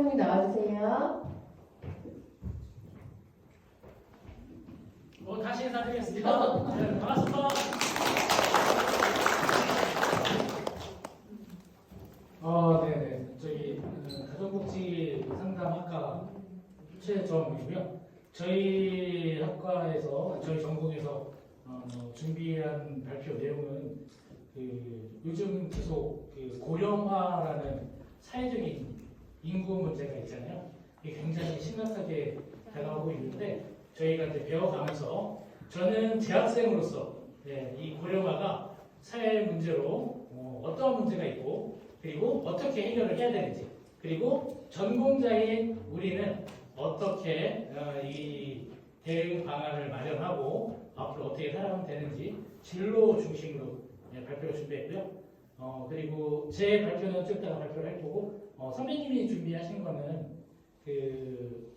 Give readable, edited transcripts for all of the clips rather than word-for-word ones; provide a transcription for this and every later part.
최종이 나와주세요. 다시 인사드리겠습니다. 네, 반갑습니다. 네네. 저기 가정복지 상담학과 최정이고요. 저희 학과에서, 저희 전공에서 준비한 발표 내용은 요즘 계속 고령화라는 사회적인 인구 문제가 있잖아요. 이게 굉장히 심각하게 다가오고 있는데 저희가 이제 배워가면서 저는 재학생으로서 이 고령화가 사회 문제로 어떤 문제가 있고 그리고 어떻게 해결을 해야 되는지 그리고 전공자인 우리는 어떻게 이 대응 방안을 마련하고 앞으로 어떻게 살아가면 되는지 진로 중심으로 발표를 준비했고요. 그리고 제 발표는 좀 이따가 발표를 할 거고 선배님이 준비하신 거는 그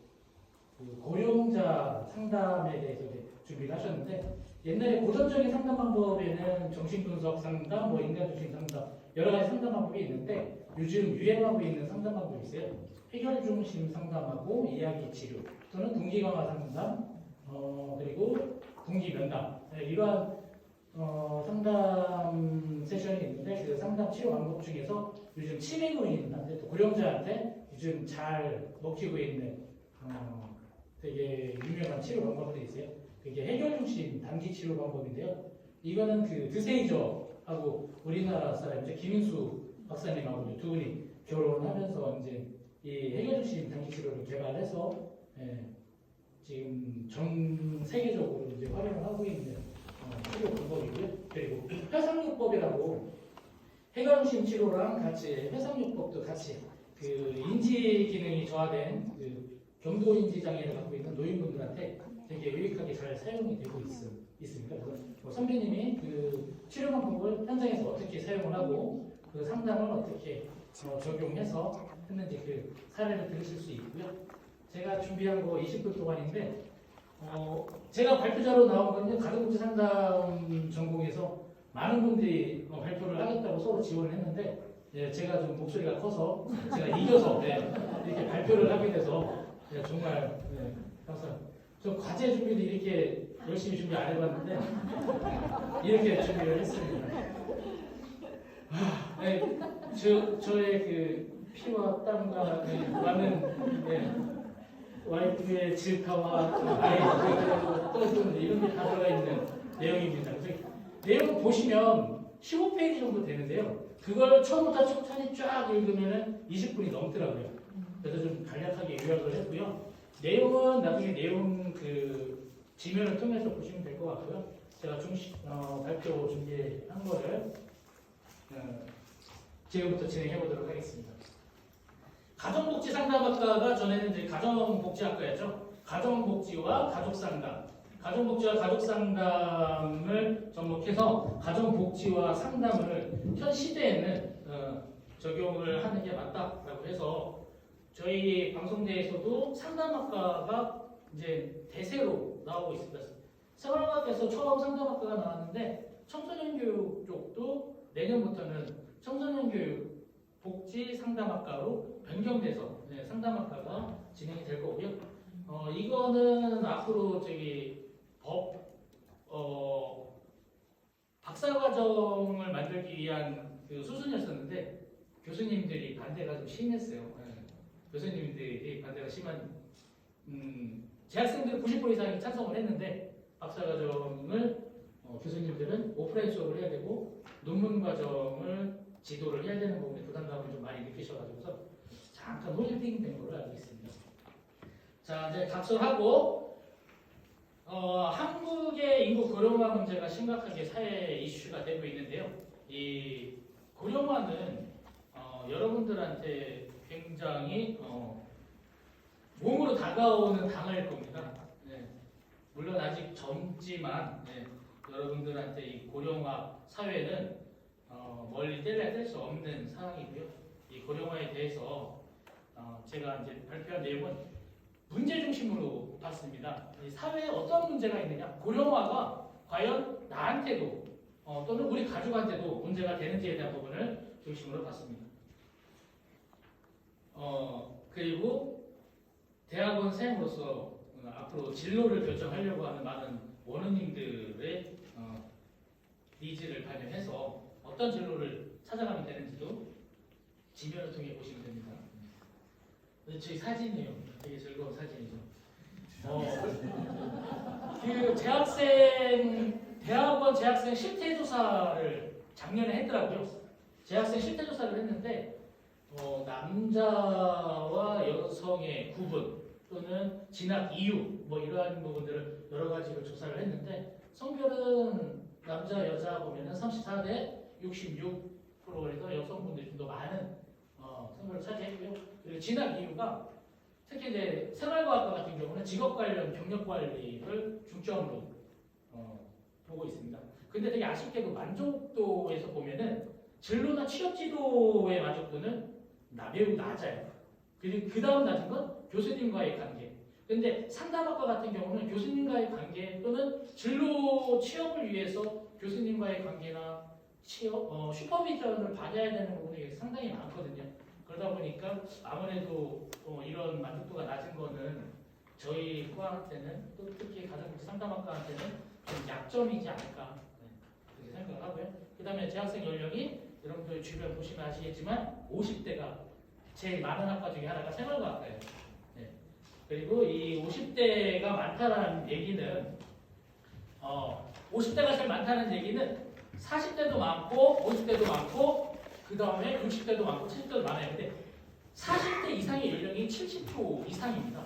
고령자 상담에 대해서 이제 준비를 하셨는데 옛날에 고전적인 상담 방법에는 정신분석 상담, 인간중심 상담 여러 가지 상담 방법이 있는데 요즘 유행하고 있는 상담 방법이 있어요. 해결 중심 상담하고 이야기 치료 또는 동기 강화 상담 그리고 동기 면담 이러한 상담 세션이 있는데 그 상담 치료 방법 중에서 요즘 치매 노인한테 또 고령자한테 요즘 잘 먹히고 있는 되게 유명한 치료 방법들이 있어요. 그게 해결 중심 단기 치료 방법인데요. 이거는 그 드세이저하고 우리나라 사람이죠. 김인수 박사님하고 두 분이 결혼하면서 이제 이 해결 중심 단기 치료를 개발해서 지금 전 세계적으로 이제 활용을 하고 있는 치료 방법이고요. 그리고 회상요법이라고 해결 중심 치료랑 같이 회상요법도 같이 그 인지 기능이 저하된 경도 인지 장애를 갖고 있는 노인분들한테 되게 유익하게 잘 사용이 되고 있습니다. 그래서 선배님이 그 치료 방법을 현장에서 어떻게 사용을 하고 그 상담을 어떻게 적용해서 했는지 그 사례를 들으실 수 있고요. 제가 준비한 거 20분 동안인데 제가 발표자로 나온 건요 가정복지 상담 전공에서 많은 분들이 발표를 하겠다고 서로 지원을 했는데 제가 좀 목소리가 커서 제가 이겨서 이렇게 발표를 하게 돼서 정말 감사합니다. 저 과제 준비도 이렇게 열심히 준비 안 해봤는데 이렇게 준비를 했습니다. 저의 그 피와 땀과 많은 와이프의 질타와 아이 떠주는 이런 게 다 들어가 있는 내용입니다. 그래서 내용 보시면 15페이지 정도 되는데요. 그걸 처음부터 천천히 쫙 읽으면 20분이 넘더라고요. 그래서 좀 간략하게 요약을 했고요. 내용은 나중에 내용 그 지면을 통해서 보시면 될 것 같고요. 제가 발표 준비한 거를 지금부터 진행해 보도록 하겠습니다. 가정복지 상담학과가 전에는 이제 가정복지학과였죠. 가정복지와 가족상담, 가정복지와 가족상담을 접목해서 가정복지와 상담을 현 시대에는 적용을 하는 게 맞다라고 해서 저희 방송대에서도 상담학과가 이제 대세로 나오고 있습니다. 생활과학에서 처음 상담학과가 나왔는데 청소년 교육 쪽도 내년부터는 청소년 교육 복지 상담학과로 변경돼서 상담학과가 진행이 될 거고요. 이거는 앞으로 박사과정을 만들기 위한 그 수순이었었는데 교수님들이 반대가 좀 심했어요. 교수님들이 반대가 심한 재학생들 90% 이상이 찬성을 했는데 박사과정을 교수님들은 오프라인 수업을 해야 되고 논문 과정을 지도를 해야 되는 부분에 부담감을 좀 많이 느끼셔가지고서 잠깐 홀딩된 걸로 알고 있습니다. 자, 이제 각설하고 한국의 인구 고령화 문제가 심각하게 사회 이슈가 되고 있는데요. 이 고령화는 여러분들한테 굉장히 몸으로 다가오는 당할 겁니다. 물론 아직 젊지만 여러분들한테 이 고령화 사회는 멀리 뗄 수 없는 상황이고요. 이 고령화에 대해서 제가 이제 발표한 내용은 문제 중심으로 봤습니다. 이 사회에 어떤 문제가 있느냐, 고령화가 과연 나한테도 또는 우리 가족한테도 문제가 되는지에 대한 부분을 중심으로 봤습니다. 그리고 대학원생으로서 앞으로 진로를 결정하려고 하는 많은 원우님들의 니즈를 발견해서 어떤 진로를 찾아가면 되는지도 지면을 통해 보시면 됩니다. 저희 사진이에요. 되게 즐거운 사진이죠. 그 대학원 재학생 실태조사를 작년에 했더라고요. 재학생 실태조사를 했는데 남자와 여성의 구분 또는 진학 이유 뭐 이러한 부분들을 여러 가지를 조사를 했는데 성별은 남자 여자 보면은 34대 66%에서 여성분들이 좀 더 많은 성별을 차지했고요. 그리고 진학 이유가 특히 이제 생활과학과 같은 경우는 직업 관련 경력 관리를 중점으로 보고 있습니다. 근데 되게 아쉽게도 만족도에서 보면은 진로나 취업 지도의 만족도는 매우 낮아요. 그리고 그 다음 낮은 건 교수님과의 관계. 근데 상담학과 같은 경우는 교수님과의 관계 또는 진로 취업을 위해서 교수님과의 관계나 슈퍼비전을 받아야 되는 부분이 상당히 많거든요. 그러다 보니까 아무래도 이런 만족도가 낮은 거는 저희 과한테는 또 특히 가정복지 상담학과한테는 좀 약점이지 않을까 그렇게 생각을 하고요. 그 다음에 재학생 연령이 여러분들 주변 보시면 아시겠지만 50대가 제일 많은 학과 중에 하나가 생활과학과예요. 네. 그리고 이 50대가 많다는 얘기는 50대가 제일 많다는 얘기는 40대도 많고 50대도 많고 그 다음에 60대도 많고 70대도 많아요. 근데 40대 이상의 연령이 70% 이상입니다.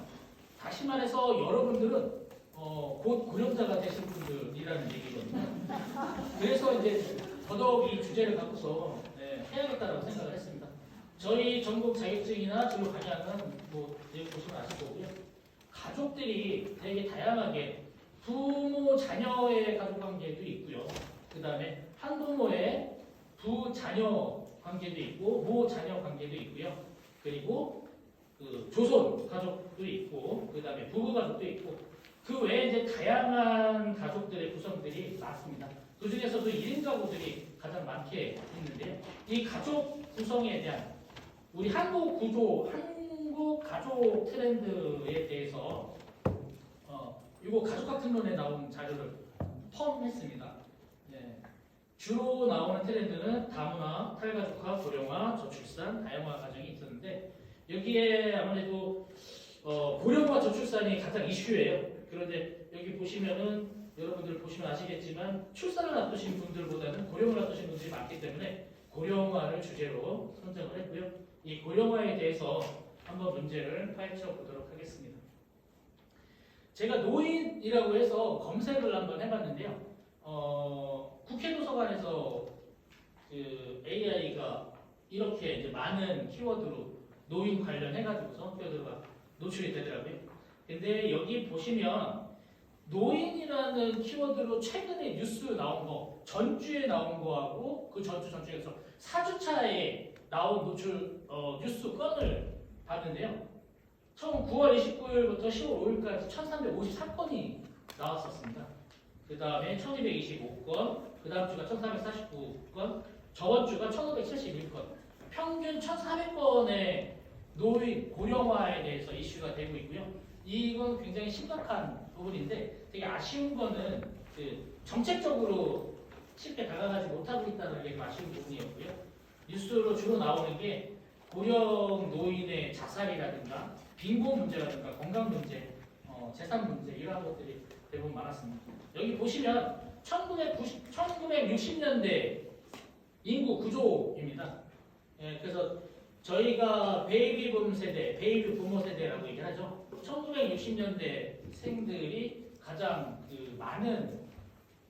다시 말해서 여러분들은 곧 고령자가 되실 분들이라는 얘기거든요. 그래서 이제 더더욱 이 주제를 갖고서 해야겠다라고 생각을 했습니다. 저희 전국 자격증이나 진로 강의하는 내용 보시면 아실 거고요. 가족들이 되게 다양하게 부모 자녀의 가족 관계도 있고요. 그 다음에 한부모의 부자녀 관계도 있고 모 자녀 관계도 있고요. 그리고 그 조손 가족도 있고 그 다음에 부부 가족도 있고 그 외에 이제 다양한 가족들의 구성들이 많습니다. 그 중에서도 1인 가구들이 가장 많게 있는데요. 이 가족 구성에 대한 우리 한국 가족 트렌드에 대해서 이거 가족학특론에 나온 자료를 펌했습니다. 네. 주로 나오는 트렌드는 다문화, 탈가족화, 고령화, 저출산, 다양화 가정이 있었는데 여기에 아무래도 고령화 저출산이 가장 이슈예요. 그런데 여기 보시면은 여러분들 보시면 아시겠지만 출산을 앞두신 분들보다는 고령을 앞두신 분들이 많기 때문에 고령화를 주제로 선정을 했고요. 이 고령화에 대해서 한번 문제를 파헤쳐 보도록 하겠습니다. 제가 노인이라고 해서 검색을 한번 해봤는데요. 국회 도서관에서 그 AI가 이렇게 이제 많은 키워드로 노인 관련해가지고서 키워드가 노출이 되더라고요. 근데 여기 보시면 노인이라는 키워드로 최근에 뉴스 나온 거, 전주에 나온 거하고 그 전주에서 4주차에 나온 노출 뉴스 건을 봤는데요. 처음 9월 29일부터 10월 5일까지 1354건이 나왔었습니다. 그 다음에 1225건, 그 다음 주가 1449건, 저번 주가 1571건, 평균 1400건의 노인 고령화에 대해서 이슈가 되고 있고요. 이건 굉장히 심각한 부분인데 되게 아쉬운 거는 그 정책적으로 쉽게 다가가지 못하고 있다는 게 아쉬운 부분이었고요. 뉴스로 주로 나오는 게 고령 노인의 자살이라든가 빈곤 문제라든가 건강 문제, 재산 문제 이러한 것들이 대부분 많았습니다. 여기 보시면 1960년대 인구 구조입니다. 그래서 저희가 베이비 붐 세대, 베이비 부모 세대라고 얘기하죠. 1960년대 생들이 가장 많은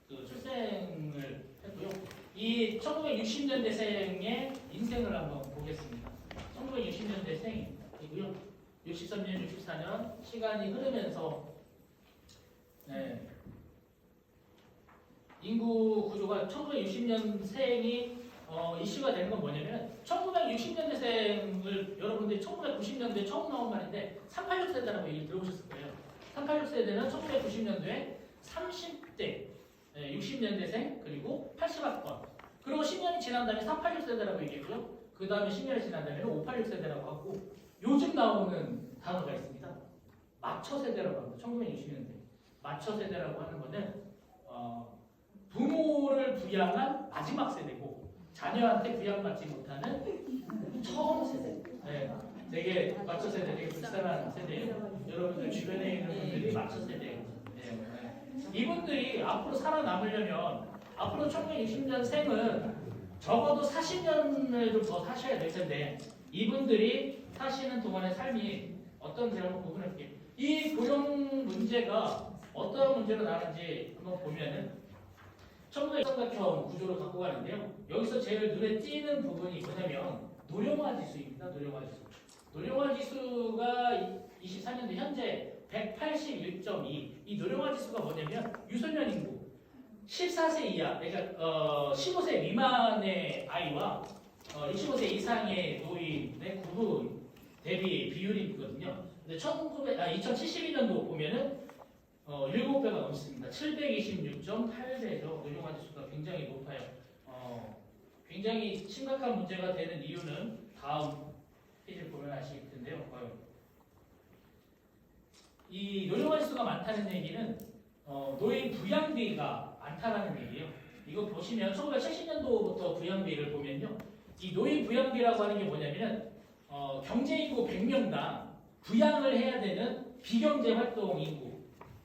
출생을 했고요. 이 1960년대생의 인생을 한번 보겠습니다. 1960년대생이고요. 63년, 64년 시간이 흐르면서 인구 구조가 1960년생이 이슈가 되는 건 뭐냐면 1960년대생을 여러분들이 1990년대에 처음 나온 말인데 386세대라고 얘기 들어보셨을 거예요. 386세대는 1990년도에 30대 60년대생 그리고 80학번 그리고 10년이 지난 다음에 386세대라고 얘기했고요. 그 다음에 10년이 지난 다음에 586세대라고 하고 요즘 나오는 단어가 있습니다. 마처 세대라고 합니다. 1960년대. 마처 세대라고 하는 거는 부모를 부양한 마지막 세대고 자녀한테 부양받지 못하는 처음 세대. 네, 되게 마처 세대, 되게 불쌍한 세대예요. 여러분들 주변에 있는 분들이 마처 세대예요. 네. 이분들이 앞으로 살아남으려면 앞으로 1960년 생은 적어도 40년을 좀 더 사셔야 될 텐데 이분들이 사시는 동안의 삶이 어떤 제가 한번 구분해 볼게요. 이 고용 문제가 어떤 문제로 나는지 한번 보면은 1900삼각형 구조를 갖고 가는데요. 여기서 제일 눈에 띄는 부분이 뭐냐면 노령화 지수입니다. 노령화 지수. 노령화 지수가 23년도 현재 181.2. 이 노령화 지수가 뭐냐면 유소년 인구 14세 이하, 그러니까 15세 미만의 아이와 65세 이상의 노인의 구분 대비 비율이거든요. 근데 2072년도 보면은 7배가 넘습니다. 726.8배죠. 노령화 지수가 굉장히 높아요. 굉장히 심각한 문제가 되는 이유는 다음 페이지를 보면 아실 텐데요. 이 노령화 지수가 많다는 얘기는 노인 부양비가 많다라는 얘기예요. 이거 보시면 1970년도부터 부양비를 보면요. 이 노인 부양비라고 하는 게 뭐냐면 경제인구 100명당 부양을 해야 되는 비경제 활동 인구,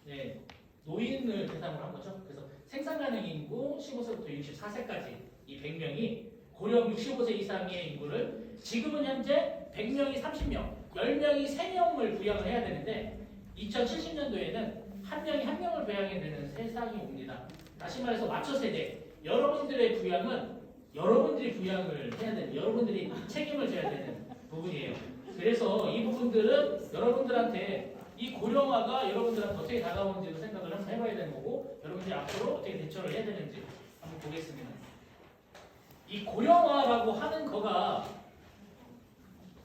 네, 노인을 대상으로 한 거죠. 그래서 생산 가능 인구 15세부터 64세까지 이 100명이 고령 65세 이상의 인구를 지금은 현재 100명이 30명, 10명이 3명을 부양을 해야 되는데 2070년도에는 한 명이 한 명을 부양해야 되는 세상이 옵니다. 다시 말해서 마처 세대, 여러분들의 부양은 여러분들이 부양을 해야 되는, 여러분들이 책임을 져야 되는 부분이에요. 그래서 이 부분들은 여러분들한테 이 고령화가 여러분들한테 어떻게 다가오는지도 생각을 한번 해봐야 되는 거고 여러분들이 앞으로 어떻게 대처를 해야 되는지 한번 보겠습니다. 이 고령화라고 하는 거가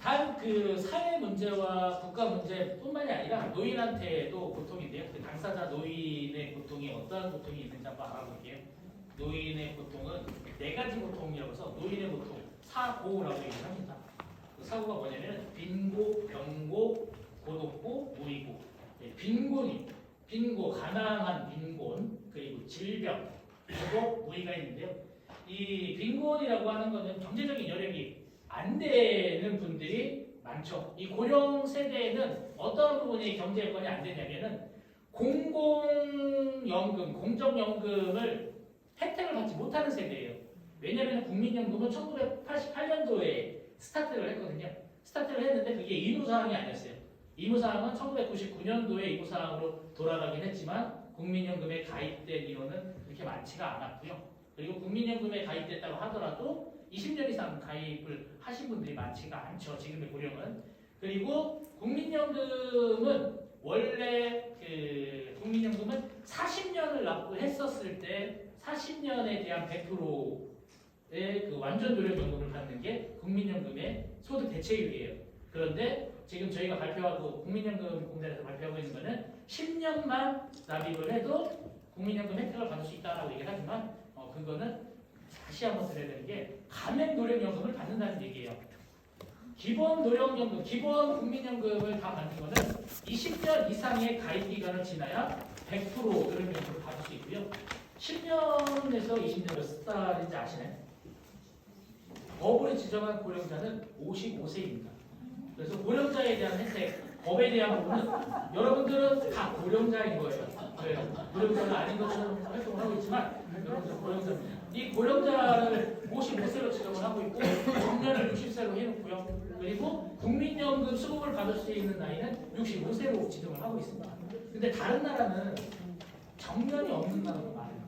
단 그 사회 문제와 국가 문제뿐만이 아니라 노인한테도 고통인데요. 그 당사자 노인의 고통이 어떠한 고통이 있는지 한번 알아볼게요. 노인의 고통은 4가지 고통이라고 해서 노인의 고통, 사고라고 얘기를 합니다. 그 사고가 뭐냐면 빈고, 병고, 고독고, 무리고. 빈고, 가난한 빈곤, 그리고 질병, 고독, 무리가 있는데요. 이 빈곤이라고 하는 것은 경제적인 여력이 안 되는 분들이 많죠. 이 고령 세대에는 어떤 부분이 경제 여건이 안 되냐면은 공공연금, 공적연금을 혜택을 받지 못하는 세대예요. 왜냐하면 국민연금은 1988년도에 스타트를 했거든요. 스타트를 했는데 그게 의무사항이 아니었어요. 의무사항은 1999년도에 의무사항으로 돌아가긴 했지만 국민연금에 가입된 인원은 그렇게 많지가 않았고요. 그리고 국민연금에 가입됐다고 하더라도 20년 이상 가입을 하신 분들이 많지가 않죠. 지금의 고령은. 그리고 국민연금은 원래 국민연금은 40년을 납부했었을 때 40년에 대한 100%의 그 완전 노령연금을 받는 게 국민연금의 소득 대체율이에요. 그런데 지금 저희가 발표하고 국민연금 공단에서 발표하고 있는 거는 10년만 납입을 해도 국민연금 혜택을 받을 수 있다라고 얘기를 하지만 그거는 다시 한번 드려야 되는 게 감액 노령연금을 받는다는 얘기예요. 기본 노령연금, 기본 국민연금을 다 받는 거는 20년 이상의 가입 기간을 지나야 100% 노령연금을 받을 수 있고요. 10년에서 20년 몇 살인지 아시나요? 법으로 지정한 고령자는 55세입니다. 그래서 고령자에 대한 혜택, 법에 대한 부분은 여러분들은 다 고령자인 거예요. 고령자는 아닌 것처럼 활동을 하고 있지만 여러분들 고령자입니다. 이 고령자를 55세로 지정을 하고 있고 정년을 60세로 해놓고요. 그리고 국민연금 수급을 받을 수 있는 나이는 65세로 지정을 하고 있습니다. 근데 다른 나라는 정년이 없는 나라도 많아요.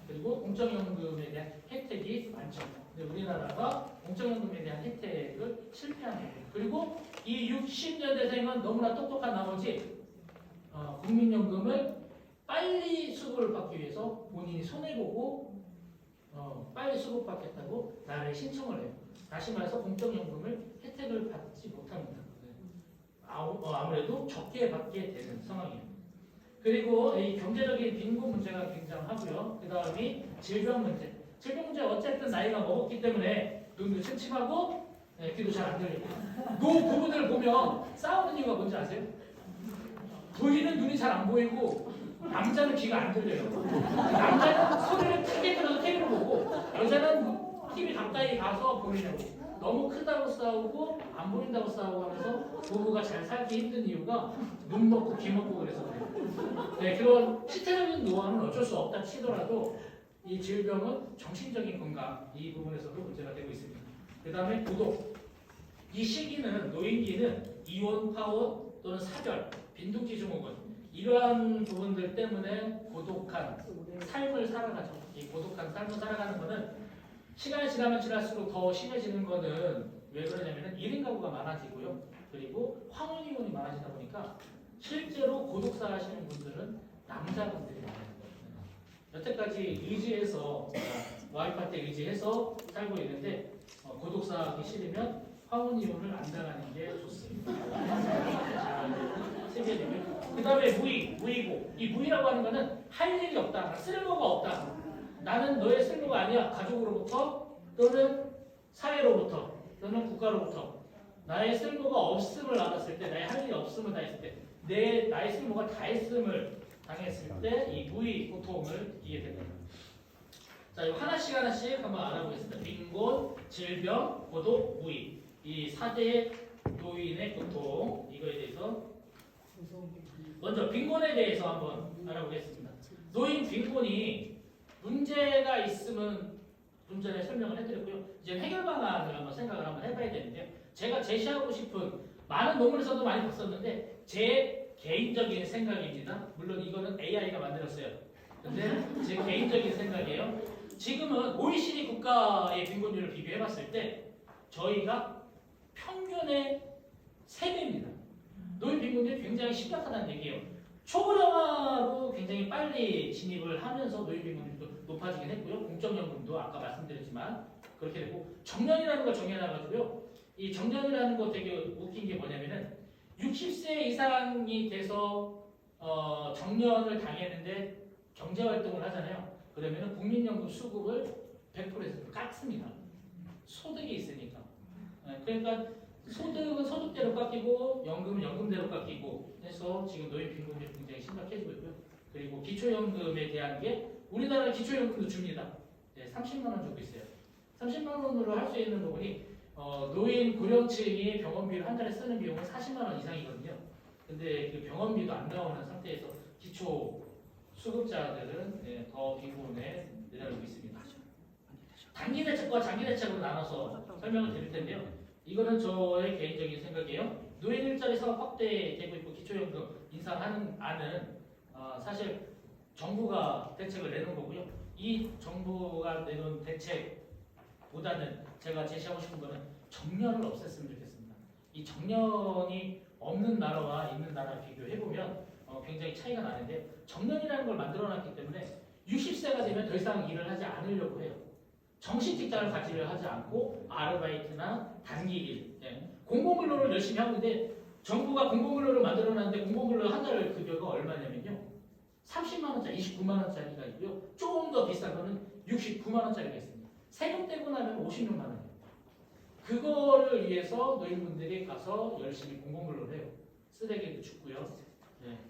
그리고 공적연금에 대한 혜택이 많죠. 근데 우리나라가 공적연금에 대한 혜택을 실패한 거예요. 그리고 이 60년대생은 너무나 똑똑한 나머지 국민연금을 빨리 수급을 받기 위해서 본인이 손해보고 빨리 수급받겠다고 나라에 신청을 해요. 다시 말해서 공적연금을 혜택을 받지 못합니다. 아무래도 적게 받게 되는 상황이에요. 그리고 이 경제적인 빈곤 문제가 굉장하고요. 그 다음이 질병 문제. 질병 문제 어쨌든 나이가 먹었기 때문에 눈도 침침하고 네, 귀도 잘 안 들리고. 노 부부들 보면 싸우는 이유가 뭔지 아세요? 부인은 눈이 잘 안 보이고 남자는 귀가 안 들려요. 남자는 소리를 크게 들어서 TV를 보고 여자는 TV 가까이 가서 보이려고. 너무 크다고 싸우고 안 보인다고 싸우고 하면서 부부가 잘 살기 힘든 이유가 눈 먹고 귀 먹고 그래서 그래요. 네, 그런 시태적인 노화는 어쩔 수 없다 치더라도 이 질병은 정신적인 건강 이 부분에서도 문제가 되고 있습니다. 그 다음에 고독. 이 시기는 노인기는 이혼, 파혼 또는 사별, 빈둥지 증후군 이러한 부분들 때문에 고독한 삶을 살아가죠. 이 고독한 삶을 살아가는 거는 시간이 지나면 지날수록 더 심해지는 거는 왜 그러냐면은 1인 가구가 많아지고요. 그리고 황혼이혼이 많아지다 보니까 실제로 고독사 하시는 분들은 남자분들이 많아요. 여태까지 의지해서 와이프한테 의지해서 살고 있는데 고독사 하기 싫으면 황혼이혼을 안 당하는 게 좋습니다. 그 다음에 무의고. 이 무의라고 하는 거는 할 일이 없다, 쓸모가 없다. 나는 너의 쓸모가 아니야. 가족으로부터 또는 사회로부터 또는 국가로부터 나의 쓸모가 없음을 알았을 때, 나의 할 일이 없음을 당했을 때, 나의 쓸모가 다했음을 당했을 때 이 무의 고통을 느끼게 됩니다. 자, 이거 하나씩 한번 알아보겠습니다. 빈곤, 질병, 고독, 무의. 이 4대 노인의 고통 이거에 대해서 먼저 빈곤에 대해서 한번 알아보겠습니다. 노인 빈곤이 문제가 있으면 좀 전에 설명을 해드렸고요. 이제 해결 방안을 한번 생각을 한번 해봐야 되는데요. 제가 제시하고 싶은 많은 논문에서도 많이 봤었는데 제 개인적인 생각입니다. 물론 이거는 AI가 만들었어요. 근데 제 개인적인 생각이에요. 지금은 OECD 국가의 빈곤율을 비교해봤을 때 저희가 평균의 3배입니다. 노인 빈곤율이 굉장히 심각하다는 얘기예요. 초고령화로 굉장히 빨리 진입을 하면서 노인 빈곤율도 높아지긴 했고요. 공적연금도 아까 말씀드렸지만 그렇게 되고 정년이라는 걸 정해놔가지고요. 이 정년이라는 거 되게 웃긴 게 뭐냐면은 60세 이상이 돼서 정년을 당했는데 경제활동을 하잖아요. 그러면은 국민연금 수급을 100%에서 깎습니다. 소득이 있으니까. 그러니까 소득은 소득대로 깎이고 연금은 연금대로 깎이고 해서 지금 노인 빈곤율이 굉장히 심각해지고 있고요. 그리고 기초연금에 대한 게 우리나라 기초연금도 줍니다. 30만 원 주고 있어요. 30만 원으로 할 수 있는 부분이 노인 고령층이 병원비를 한 달에 쓰는 비용은 40만 원 이상이거든요. 근데 그 병원비도 안 나오는 상태에서 기초 수급자들은 더 빈곤에 내달리고 있습니다. 단기 대책과 장기 대책으로 나눠서 설명을 드릴 텐데요. 이거는 저의 개인적인 생각이에요. 노인 일자리 사업 확대되고 있고 기초연금 인상하는 안은 사실 정부가 대책을 내는 거고요. 이 정부가 내놓은 대책보다는 제가 제시하고 싶은 거는 정년을 없앴으면 좋겠습니다. 이 정년이 없는 나라와 있는 나라 비교해보면 굉장히 차이가 나는데 정년이라는 걸 만들어놨기 때문에 60세가 되면 더 이상 일을 하지 않으려고 해요. 정식 직장을 가지려 하지 않고 아르바이트나 단기 일, 공공근로를 열심히 하고 있는데 정부가 공공근로를 만들어놨는데 공공근로 한 달 급여가 얼마냐면요. 30만 원짜리, 29만 원짜리가 있고요. 조금 더 비싼 거는 69만 원짜리가 있습니다. 세금 떼고 나면 56만 원이에요. 그거를 위해서 노인분들이 가서 열심히 공공근로를 해요. 쓰레기도 줍고요.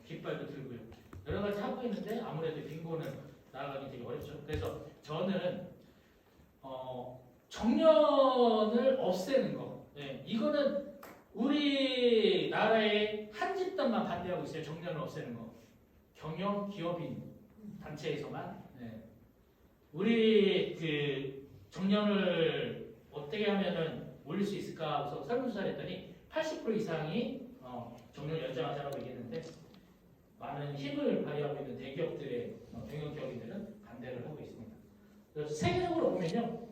깃발도 들고요. 여러 가지 하고 있는데 아무래도 빈곤은 나아가기 되게 어렵죠. 그래서 저는 정년을 없애는 거. 이거는 우리나라의 한 집단만 반대하고 있어요. 정년을 없애는 거. 경영 기업인 단체에서만. 우리 그 정년을 어떻게 하면은 올릴 수 있을까 해서 설문조사를 했더니 80% 이상이 정년 연장하자라고 얘기했는데 많은 힘을 발휘하고 있는 대기업들의 경영 기업인들은 반대를 하고 있습니다. 그래서 세계적으로 보면요,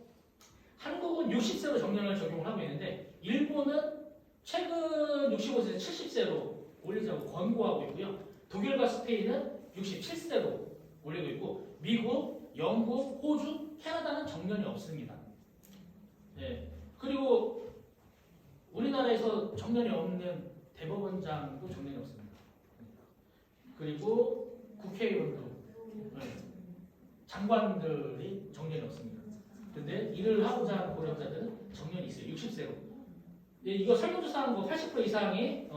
한국은 60세로 정년을 적용을 하고 있는데 일본은 최근 65세에서 70세로 올리자고 권고하고 있고요. 독일과 스페인은 67세로 올리고 있고 미국, 영국, 호주, 캐나다는 정년이 없습니다. 그리고 우리나라에서 정년이 없는 대법원장도 정년이 없습니다. 그리고 국회의원도 장관들이 정년이 없습니다. 근데 일을 하고자 하는 고령자들은 정년이 있어요. 60세로. 네, 이거 설문조사하는 거 80% 이상이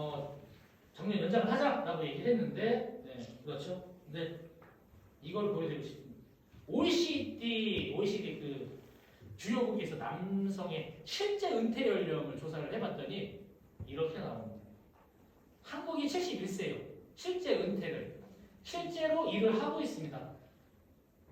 정년 연장을 하자라고 얘기를 했는데, 네, 그렇죠. 근데 이걸 보여드리고 싶습니다. OECD 그 주요국에서 남성의 실제 은퇴 연령을 조사를 해봤더니 이렇게 나옵니다. 한국이 71세예요. 실제 은퇴를. 실제로 일을 하고 있습니다.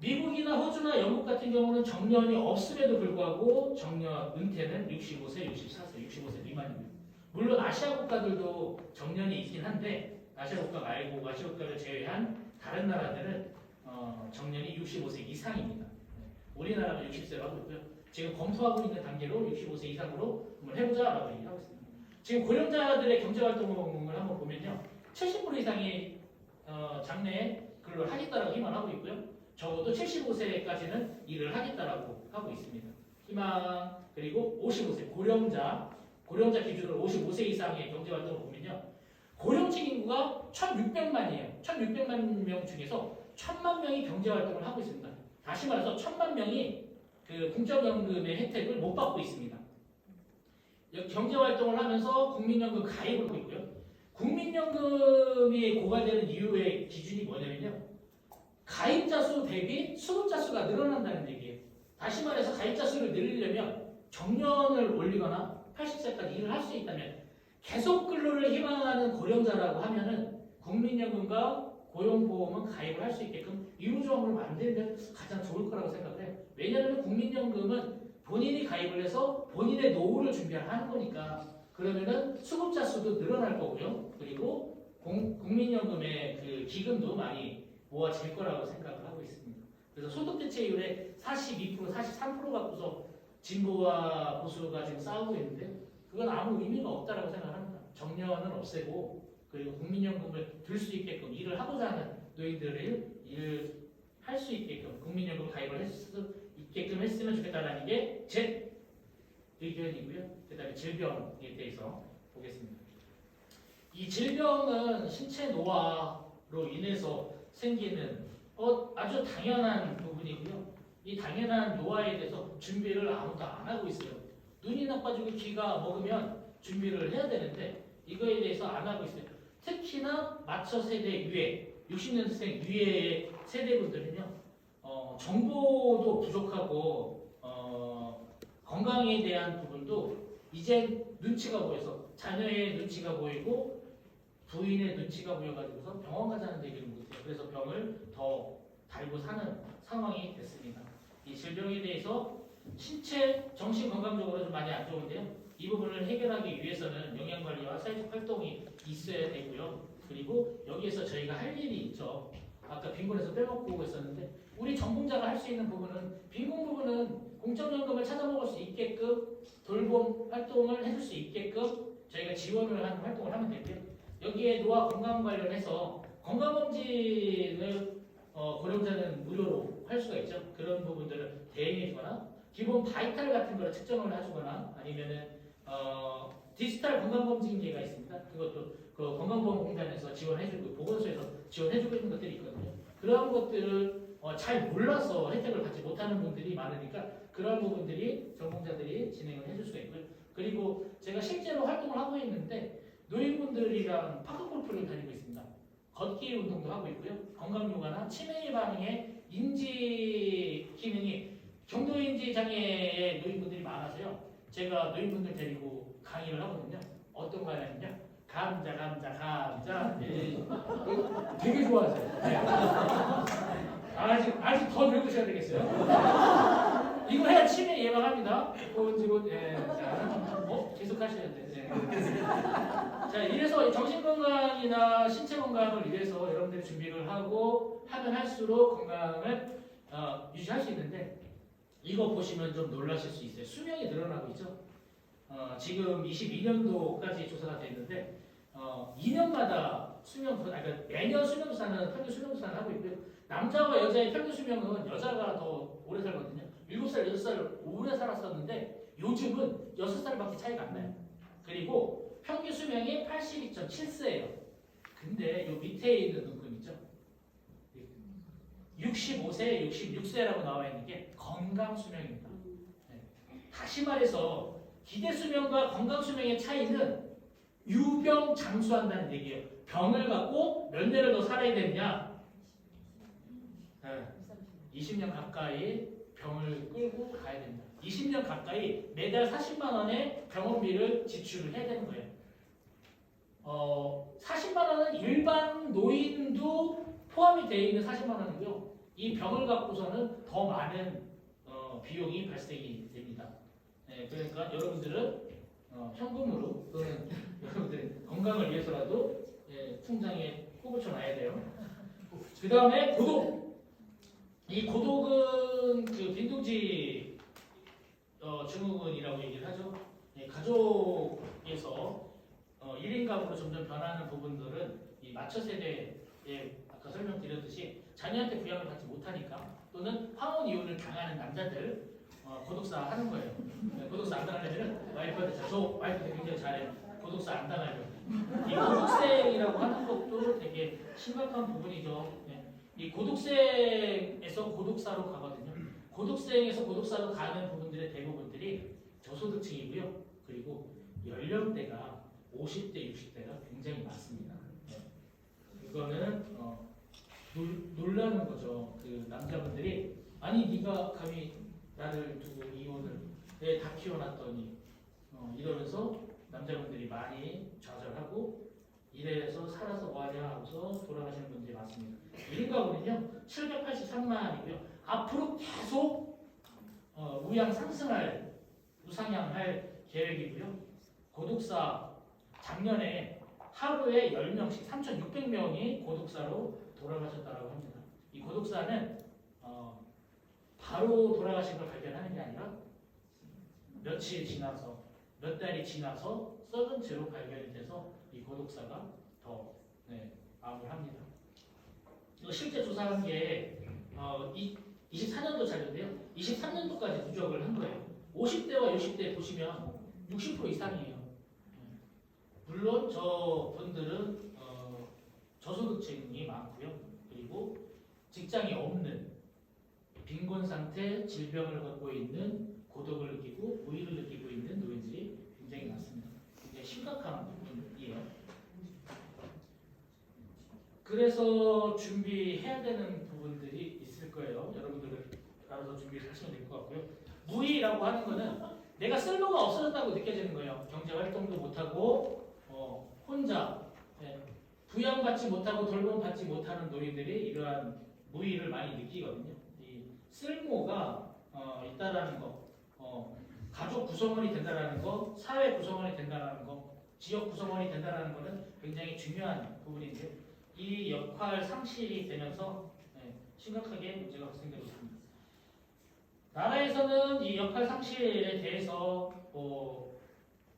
미국이나 호주나 영국 같은 경우는 정년이 없음에도 불구하고 정년 은퇴는 65세, 64세, 65세 미만입니다. 물론 아시아 국가들도 정년이 있긴 한데 아시아 국가 말고 아시아 국가를 제외한 다른 나라들은 정년이 65세 이상입니다. 우리나라가 60세로 하고 있고요. 지금 검토하고 있는 단계로 65세 이상으로 한번 해보자라고 얘기하고 있습니다. 지금 고령자들의 경제활동을 한번 보면요. 70% 이상이 장래에 근로를 하겠다라고 희망하고 있고요. 적어도 75세까지는 일을 하겠다라고 하고 있습니다. 희망 그리고 55세 고령자 기준으로 55세 이상의 경제활동을 보면요. 고령층 인구가 1,600만이에요. 1,600만 명 중에서 1,000만 명이 경제활동을 하고 있습니다. 다시 말해서 1,000만 명이 그 공적연금의 혜택을 못 받고 있습니다. 경제활동을 하면서 국민연금 가입을 하고 있고요. 국민연금이 고갈되는 이유의 기준이 뭐냐면요. 가입자 수 대비 수급자 수가 늘어난다는 얘기예요. 다시 말해서 가입자 수를 늘리려면 정년을 올리거나 80세까지 일을 할 수 있다면 계속 근로를 희망하는 고령자라고 하면은 국민연금과 고용보험은 가입을 할 수 있게끔 유효조항으로 만들면 가장 좋을 거라고 생각을 해요. 왜냐하면 국민연금은 본인이 가입을 해서 본인의 노후를 준비하는 거니까 그러면은 수급자 수도 늘어날 거고요. 그리고 국민연금의 그 기금도 많이 모아질 거라고 생각을 하고 있습니다. 그래서 소득 대체율의 42%, 43% 갖고서 진보와 보수가 지금 싸우고 있는데 그건 아무 의미가 없다라고 생각합니다. 정년은 없애고 그리고 국민연금을 들 수 있게끔 일을 하고자 하는 노인들을 일을 할 수 있게끔 국민연금 가입을 할 수 있게끔 했으면 좋겠다라는 게 제 의견이고요. 그다음에 질병에 대해서 보겠습니다. 이 질병은 신체 노화로 인해서 생기는 아주 당연한 부분이고요. 이 당연한 노화에 대해서 준비를 아무도 안 하고 있어요. 눈이 나빠지고 귀가 먹으면 준비를 해야 되는데 이거에 대해서 안 하고 있어요. 특히나 마처 세대 위에 60년생 위의 세대분들은요. 정보도 부족하고 건강에 대한 부분도 이제 눈치가 보여서 자녀의 눈치가 보이고 부인의 눈치가 보여가지고서 병원 가자는 얘기를 못해요. 그래서 병을 더 달고 사는 상황이 됐습니다. 이 질병에 대해서 신체, 정신 건강적으로 좀 많이 안 좋은데요. 이 부분을 해결하기 위해서는 영양관리와 사회적 활동이 있어야 되고요. 그리고 여기에서 저희가 할 일이 있죠. 아까 빈곤에서 빼먹고 있었는데 우리 전공자가 할 수 있는 부분은 빈곤 부분은 공적연금을 찾아먹을 수 있게끔 돌봄 활동을 해줄 수 있게끔 저희가 지원을 하는 활동을 하면 되고요. 여기에 노화 건강 관련해서 건강검진을 고령자는 무료로 할 수가 있죠. 그런 부분들을 대행해주거나 기본 바이탈 같은 걸 측정을 해주거나 아니면은 디지털 건강검진기가 있습니다. 그것도 그 건강보험공단에서 지원해주고 보건소에서 지원해주고 있는 것들이 있거든요. 그런 것들을 잘 몰라서 혜택을 받지 못하는 분들이 많으니까 그런 부분들이 전공자들이 진행을 해줄 수가 있고요. 그리고 제가 실제로 활동을 하고 있는데 노인분들이랑 파크골프를 다니고 있습니다. 걷기 운동도 하고 있고요. 건강요가나 치매 예방의 인지 기능이 경도인지 장애의 노인분들이 많아서요. 제가 노인분들 데리고 강의를 하거든요. 어떤 강의냐면요. 감자. 되게 좋아하세요. 네. 아직 더 늙으셔야 되겠어요. 이거 해야 치매 예방합니다. 지금 계속 하셔야 돼요. 자, 이래서 정신 건강이나 신체 건강을 위해서 여러분들이 준비를 하고 하면 할수록 건강을 유지할 수 있는데 이거 보시면 좀 놀라실 수 있어요. 수명이 늘어나고 있죠. 지금 22년도까지 조사가 됐는데 2년마다 그러니까 매년 수명조사는 평균 수명조사를 하고 있고요. 남자와 여자의 평균 수명은 여자가 더 오래 살거든요. 7살, 6살 오래 살았었는데 요즘은 6살밖에 차이가 안 나요. 그리고 평균 수명이 82.7세예요. 근데 요 밑에 있는 눈금 있죠? 65세, 66세라고 나와 있는 게 건강 수명입니다. 네. 다시 말해서 기대 수명과 건강 수명의 차이는 유병 장수한다는 얘기예요. 병을 갖고 몇 년을 더 살아야 되느냐? 20년 가까이 병을 끌고 가야 됩니다. 20년 가까이 매달 40만 원의 병원비를 지출을 해야 되는 거예요. 40만 원은 일반 노인도 포함이 되어 있는 40만 원이고요. 이 병을 갖고서는 더 많은 비용이 발생이 됩니다. 네, 그러니까 여러분들은 현금으로 또는 여러분들의 건강을 위해서라도 통장에 꽂아쳐 놔야 돼요. 그 다음에 고독. 이 고독은 그 빈둥지 증후군이라고 얘기를 하죠. 가족에서 1인 가구로 점점 변하는 부분들은 이 마처 세대에 아까 설명드렸듯이 자녀한테 부양을 받지 못하니까 또는 황혼 이혼을 당하는 남자들 고독사 하는 거예요. 고독사 안 당하려면 와이프한테 저 와이프한테 굉장히 잘해요. 고독사 안 당하려면 이 고독생이라고 하는 것도 되게 심각한 부분이죠. 이 고독생에서 고독사로 가거든요. 고독생에서 고독사로 가는 부분들의 대부분들이 저소득층이고요. 그리고 연령대가 50대, 60대가 굉장히 많습니다. 이거는 놀라는 거죠. 그 남자분들이 아니 네가 감히 나를 두고 이혼을 왜 다 키워놨더니 이러면서 남자분들이 많이 좌절하고 이래서 살아서 뭐하냐 하고서 돌아가시는 분들이 많습니다. 1인 가구는요 783만이고요. 앞으로 계속 우양 상승할 우상향할 계획이고요. 고독사 작년에 하루에 10명씩 3,600명이 고독사로 돌아가셨다고 합니다. 이 고독사는 바로 돌아가신 걸 발견하는 게 아니라 며칠 지나서 몇 달이 지나서 썩은 채로 발견이 돼서 이 고독사가 더 암울합니다. 실제 조사한 게 24년도 자료인데요. 23년도까지 누적을 한 거예요. 50대와 60대 보시면 60% 이상이에요. 물론 저분들은 저소득층이 많고요. 그리고 직장이 없는 빈곤 상태, 질병을 갖고 있는 고독을 느끼고 무의를 느끼고 있는 노인들이 굉장히 많습니다. 굉장히 심각한 부분이에요. 그래서 준비해야 되는 부분들이 있을 거예요. 여러분들은 알아서 준비를 하시면 될 것 같고요. 무의라고 하는 거는 내가 쓸모가 없어졌다고 느껴지는 거예요. 경제 활동도 못하고 혼자 부양받지 못하고 돌봄받지 못하는 노인들이 이러한 무의를 많이 느끼거든요. 이 쓸모가 있다라는 거, 가족 구성원이 된다라는 거, 사회 구성원이 된다라는 거, 지역 구성원이 된다라는 거는 굉장히 중요한 부분인데 이 역할 상실이 되면서 심각하게 문제가 발생되고 있습니다. 나라에서는 이 역할 상실에 대해서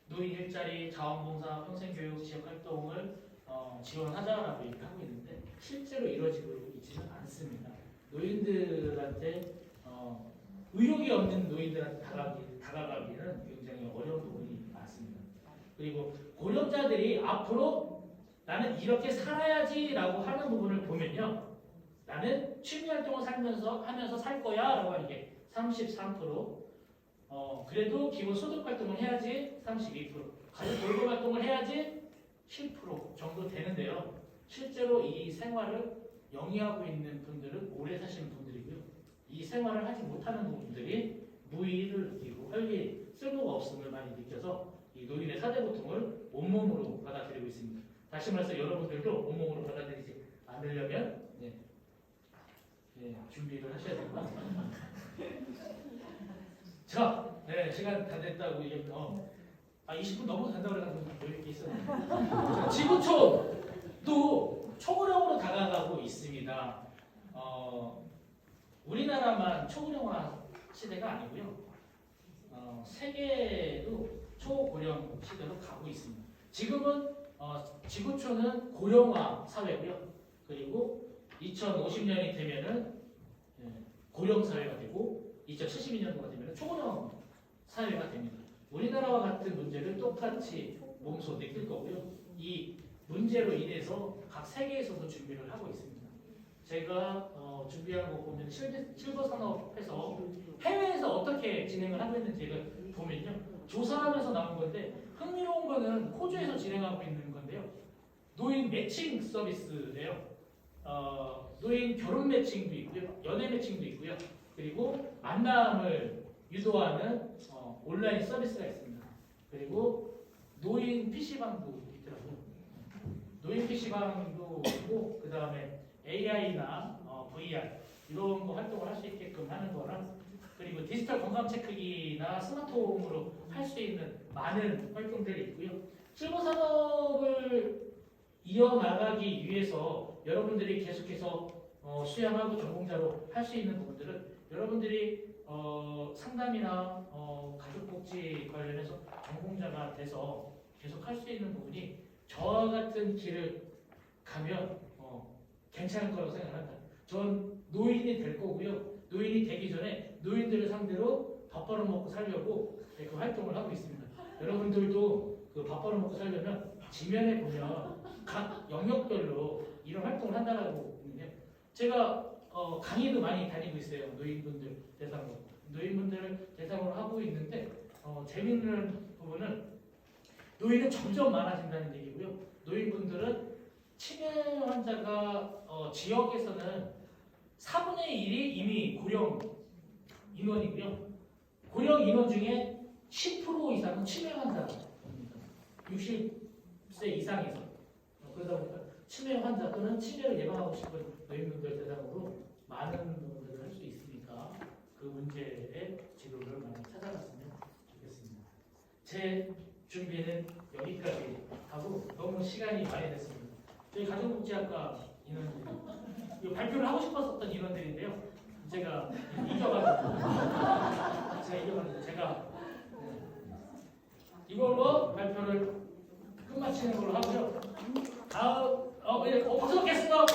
노인 일자리, 자원봉사, 평생교육, 지역활동을 지원하자라고 얘기를 하고 있는데 실제로 이루어지고 있지는 않습니다. 노인들한테 의욕이 없는 노인들한테 다가가기는 굉장히 어려운 부분이 많습니다. 그리고 고령자들이 앞으로 나는 이렇게 살아야지라고 하는 부분을 보면요, 나는 취미활동을 하면서 살 거야라고 하는 게 33%, 그래도 기본 소득 활동을 해야지 32%, 가족 돌봄 활동을 해야지 7% 정도 되는데요. 실제로 이 생활을 영위하고 있는 분들은 오래 사시는 분들이고요. 이 생활을 하지 못하는 분들이 무의를 느끼고 활기에 쓸모가 없음을 많이 느껴서 이 노인의 사대고통을 온몸으로 받아들이고 있습니다. 다시 말해서 여러분들도 온몸으로 받아들이지 않으려면 준비를 하셔야 될 것 같습니다. 자, 시간 다 됐다고 이게 20분 넘어도 된다고 그래가지고 이렇게 있었는데 지구촌도 초고령으로 다가가고 있습니다. 우리나라만 초고령화 시대가 아니고요. 세계도 초고령 시대로 가고 있습니다. 지금은 지구촌은 고령화 사회고요. 그리고 2050년이 되면은 고령 사회가 되고 2072년도가 되면 초고령 사회가 됩니다. 우리나라와 같은 문제를 똑같이 몸소 느낄 거고요. 이 문제로 인해서 각 세계에서도 준비를 하고 있습니다. 제가 준비한 거 보면 실버 산업에서 해외에서 어떻게 진행을 하고 있는지를 보면요. 조사하면서 나온 건데 흥미로운 거는 호주에서 진행하고 있는 건데요. 노인 매칭 서비스래요. 노인 결혼 매칭도 있고요, 연애 매칭도 있고요, 그리고 만남을 유도하는 온라인 서비스가 있습니다. 그리고 노인 PC방도 있더라고요. 노인 PC방도 있고 그 다음에 AI나 VR 이런 거 활동을 할 수 있게끔 하는 거랑 그리고 디지털 건강 체크기나 스마트홈으로 할 수 있는 많은 활동들이 있고요. 실버 산업을 이어나가기 위해서 여러분들이 계속해서 수양하고 전공자로 할 수 있는 부분들은 여러분들이 상담이나 가족복지 관련해서 전공자가 돼서 계속 할 수 있는 부분이 저와 같은 길을 가면 괜찮을 거라고 생각합니다. 전 노인이 될 거고요. 노인이 되기 전에 노인들을 상대로 밥 벌어먹고 살려고 그 활동을 하고 있습니다. 여러분들도 그 밥 벌어먹고 살려면 지면에 보면 각 영역별로 이런 활동을 한다고 있는데요. 제가 강의도 많이 다니고 있어요. 노인분들 대상으로. 노인분들을 대상으로 하고 있는데 재미있는 부분은 노인은 점점 많아진다는 얘기고요. 노인분들은 치매 환자가 지역에서는 4분의 1이 이미 고령 인원이고요. 고령 인원 중에 10% 이상은 치매 환자입니다. 60세 이상에서. 그러다 보니까 치매 환자 또는 치매를 예방하고 싶은 노인분들 대상으로 많은 부분들을 할 수 있으니까 그 문제의 지도를 많이 찾아갔으면 좋겠습니다. 제 준비는 여기까지 하고 너무 시간이 많이 됐습니다. 저희 가정복지학과 인원들 이거 발표를 하고 싶었었던 인원들인데요. 제가 이겨가지고 제가 이걸로 발표를 끝마치는 걸로 하고요. 다음 박수 받겠습니다.